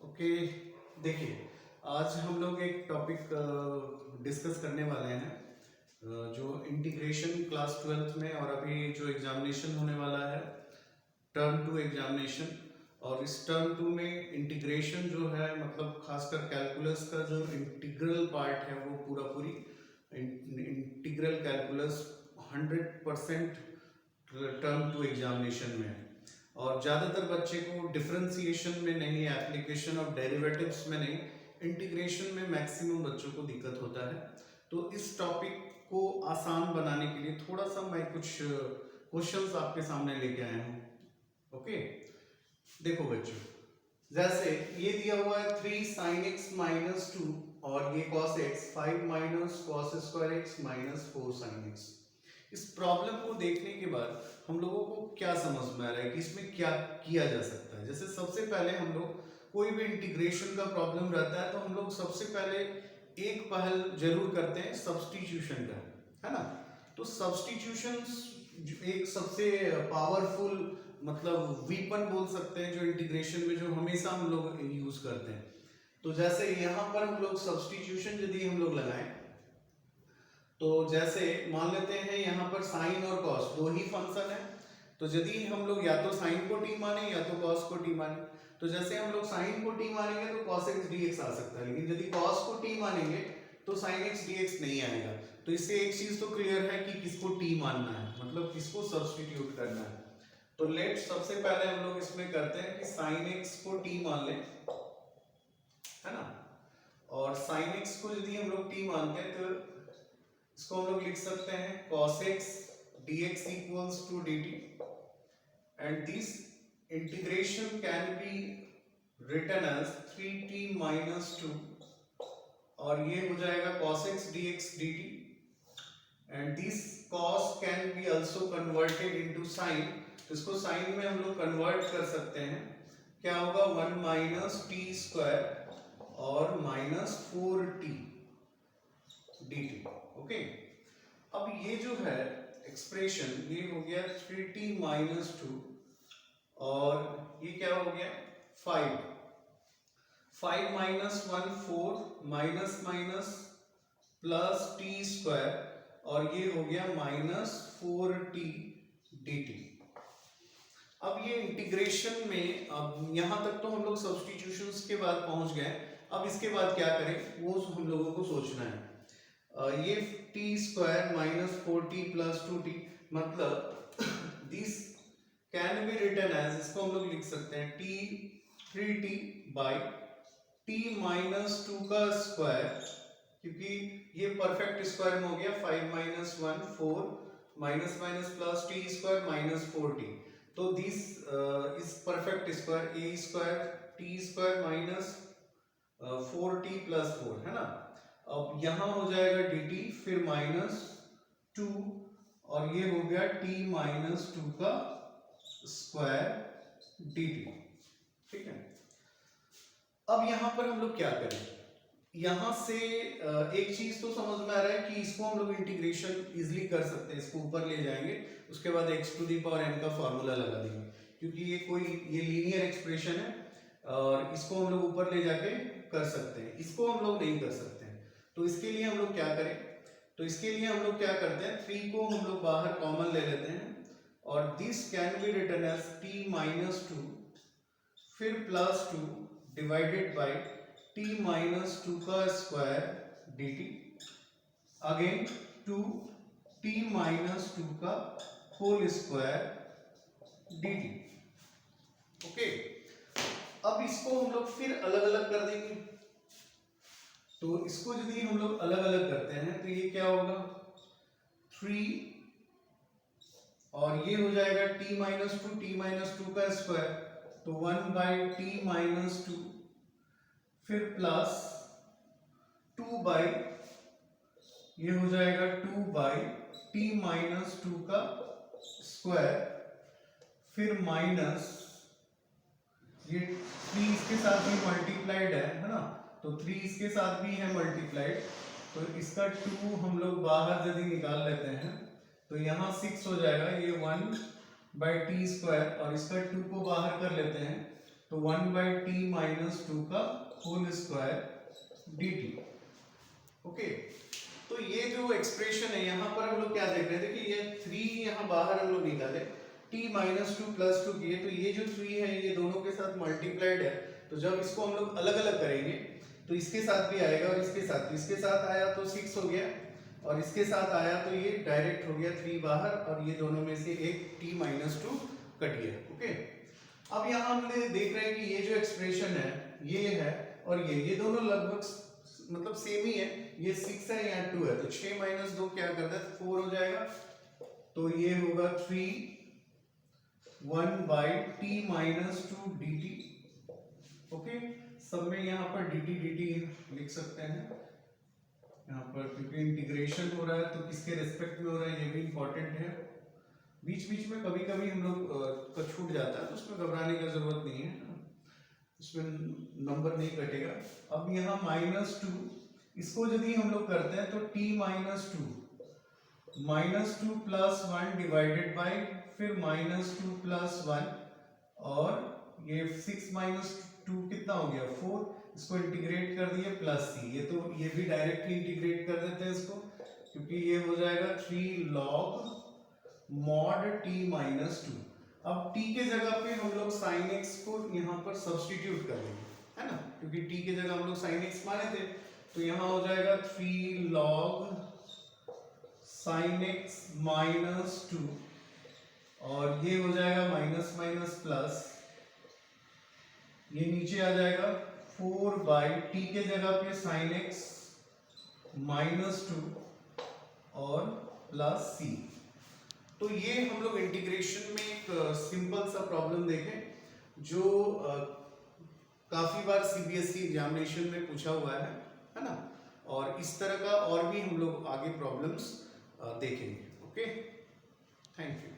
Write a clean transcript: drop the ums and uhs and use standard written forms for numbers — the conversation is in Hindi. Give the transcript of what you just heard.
ओके, देखिए आज हम लोग एक टॉपिक डिस्कस करने वाले हैं जो इंटीग्रेशन क्लास 12th में और अभी जो एग्जामिनेशन होने वाला है टर्म 2 एग्जामिनेशन। और इस टर्म 2 में इंटीग्रेशन जो है मतलब खासकर कैलकुलस का जो इंटीग्रल पार्ट है वो पूरी इंटीग्रल कैलकुलस 100% टर्म 2 एग्जामिनेशन में है। और ज़्यादातर बच्चे को डिफरेंशिएशन में नहीं, एप्लीकेशन ऑफ डेरिवेटिव्स में नहीं, इंटीग्रेशन में मैक्सिमम बच्चों को दिक्कत होता है। तो इस टॉपिक को आसान बनाने के लिए थोड़ा सा मैं कुछ क्वेश्चंस आपके सामने लेके आया हूँ। ओके, देखो बच्चों, जैसे ये दिया हुआ है 3 sin x माइनस 2 और ये cos x 5 minus cos square x minus 4 sin x। इस प्रॉब्लम को देखने के बाद हम लोगों को क्या समझ में आ रहा है कि इसमें क्या किया जा सकता है। जैसे सबसे पहले हम लोग कोई भी इंटीग्रेशन का प्रॉब्लम रहता है तो हम लोग सबसे पहले एक पहल जरूर करते हैं सब्स्टिट्यूशन का, है ना। तो सब्स्टिट्यूशन एक सबसे पावरफुल मतलब वीपन बोल सकते हैं जो इंटीग्रेशन में जो हमेशा हम लोग यूज करते हैं। तो जैसे यहाँ पर हम लोग सब्स्टिट्यूशन यदि हम लोग लगाएं तो जैसे मान लेते हैं यहाँ पर साइन और कॉस दो ही फंक्शन है। तो यदि हम लोग या तो साइन को टी माने या तो कॉस को टी माने, तो जैसे हम लोग साइन को टी मानेंगे तो cos x dx आ सकता है, लेकिन यदि कॉस को टी मानेंगे तो sin x dx नहीं आएगा। तो इससे एक चीज तो क्लियर है कि किसको टी मानना है, मतलब किसको सब्स्टिट्यूट करना है। तो लेट सबसे पहले हम लोग इसमें करते हैं कि sin x को टी मान लें, है ना। और sin x को यदि हम लोग टी मानते हैं तो इसको हम लोग लिख सकते हैं cos x dx equals to dt, and this integration can be written as 3t minus 2 और ये हो जाएगा cos x dx dt, and this cos can be also converted into sin। तो इसको sin में हम लोग कन्वर्ट कर सकते हैं, क्या होगा 1 माइनस टी स्क्वायर और माइनस 4t dt। ओके, अब ये जो है एक्सप्रेशन ये हो गया 3t माइनस 2 और ये क्या हो गया 5 minus 1 4 minus minus plus T square और ये हो गया माइनस 4t dt। अब ये इंटीग्रेशन में अब यहाँ तक तो हम लोग सब्स्टिट्यूशंस के बाद पहुंच गए। अब इसके बाद क्या करें वो हम लोगों को सोचना है। ये T square minus 4t plus 2t मतलब this can be written as, इसको हम लोग लिख सकते हैं t 3t by t minus 2 का स्क्वायर, क्योंकि ये परफेक्ट स्क्वायर में हो गया 5 minus 1 4 minus minus plus T square minus 4t। तो this is perfect square A square T square minus 4t plus 4, है ना। अब यहां हो जाएगा dt फिर माइनस 2 और ये हो गया t माइनस 2 का स्क्वायर dt, ठीक है। अब यहां पर हम लोग क्या करें, यहां से एक चीज तो समझ में आ रहा है कि इसको हम लोग इंटीग्रेशन इजीली कर सकते हैं, इसको ऊपर ले जाएंगे उसके बाद x to the power n का फॉर्मूला लगा देंगे, क्योंकि ये लीनियर एक्सप्रेशन है और इसको हम लोग ऊपर ले जाके कर सकते हैं, इसको हम लोग नहीं कर सकते हैं। तो इसके लिए हम लोग क्या करें, तो इसके लिए हम लोग क्या करते हैं 3 को हम लोग बाहर कॉमन ले लेते हैं और this can be written as t minus 2 फिर plus 2 divided by t minus 2 का square dt again 2 t minus 2 का होल स्क्वायर dt। ओके, अब इसको हम लोग फिर अलग अलग कर देंगे। तो इसको यदि हम लोग अलग अलग करते हैं तो ये क्या होगा 3 और ये हो जाएगा t माइनस 2 का स्क्वायर, तो 1 बाई टी माइनस 2 फिर प्लस 2 बाई ये हो जाएगा 2 बाई टी माइनस 2 का स्क्वायर फिर माइनस ये 3 इसके साथ भी मल्टीप्लाइड है ना, तो 3 इसके साथ भी है मल्टीप्लाइड, तो इसका 2 हम लोग बाहर यदि निकाल लेते हैं तो यहाँ 6 हो जाएगा, ये 1 बाई टी स्क्वायर और इसका 2 को बाहर कर लेते हैं तो 1/t-2 का होल स्क्वायर dt। ओके, तो ये जो एक्सप्रेशन है यहाँ पर हम लोग क्या देख रहे थे कि ये 3 यहाँ बाहर हम लोग निकाले t-2 + 2 किए, तो ये जो 3 है ये दोनों के साथ मल्टीप्लाइड है, तो जब इसको हम लोग अलग अलग करेंगे तो इसके साथ भी आएगा और इसके साथ, तो इसके साथ आया तो 6 हो गया और इसके साथ आया तो ये डायरेक्ट हो गया 3 बाहर और ये दोनों में से एक t-2 कट गया। ओके, अब यहाँ हमने देख रहे हैं कि ये जो एक्सप्रेशन है ये है और ये दोनों लगभग मतलब सेम ही है, ये 6 है यहाँ 2 है, तो 6 - 2 क्या करता है 4 हो जाएगा, तो ये होगा 3 1/t-2 dt। ओके, सब में यहाँ पर dt लिख सकते हैं यहाँ पर, क्योंकि इंटीग्रेशन हो रहा है तो किसके रिस्पेक्ट में हो रहा है ये भी इंपॉर्टेंट है। बीच बीच में कभी कभी हम लोग का छूट जाता है तो उसमें घबराने की जरूरत नहीं है, इसमें नंबर नहीं कटेगा। अब यहाँ -2 इसको यदि हम लोग करते हैं तो t-2 -2 + 1 डिवाइडेड बाय फिर -2 + 1 और ये 6 - 2 कितना हो गया 4, इसको इंटीग्रेट कर दिए +c, ये तो ये भी डायरेक्टली इंटीग्रेट कर देते हैं इसको, क्योंकि ये हो जाएगा 3 log mod t-2। अब t के जगह पे हम लोग sin x को यहाँ पर सब्स्टिट्यूट कर देंगे, है ना, क्योंकि t के जगह हम लोग sin x माने थे, तो यहाँ हो जाएगा 3 log sin x -2 और ये हो जाएगा माइनस माइनस प्लस, ये नीचे आ जाएगा 4/t के जगह पे sin x -2 और +c। तो ये हम लोग इंटीग्रेशन में एक सिंपल सा प्रॉब्लम देखें जो काफी बार सीबीएसई एग्जामिनेशन में पूछा हुआ है ना, और इस तरह का और भी हम लोग आगे प्रॉब्लम्स देखेंगे। Okay, thank you.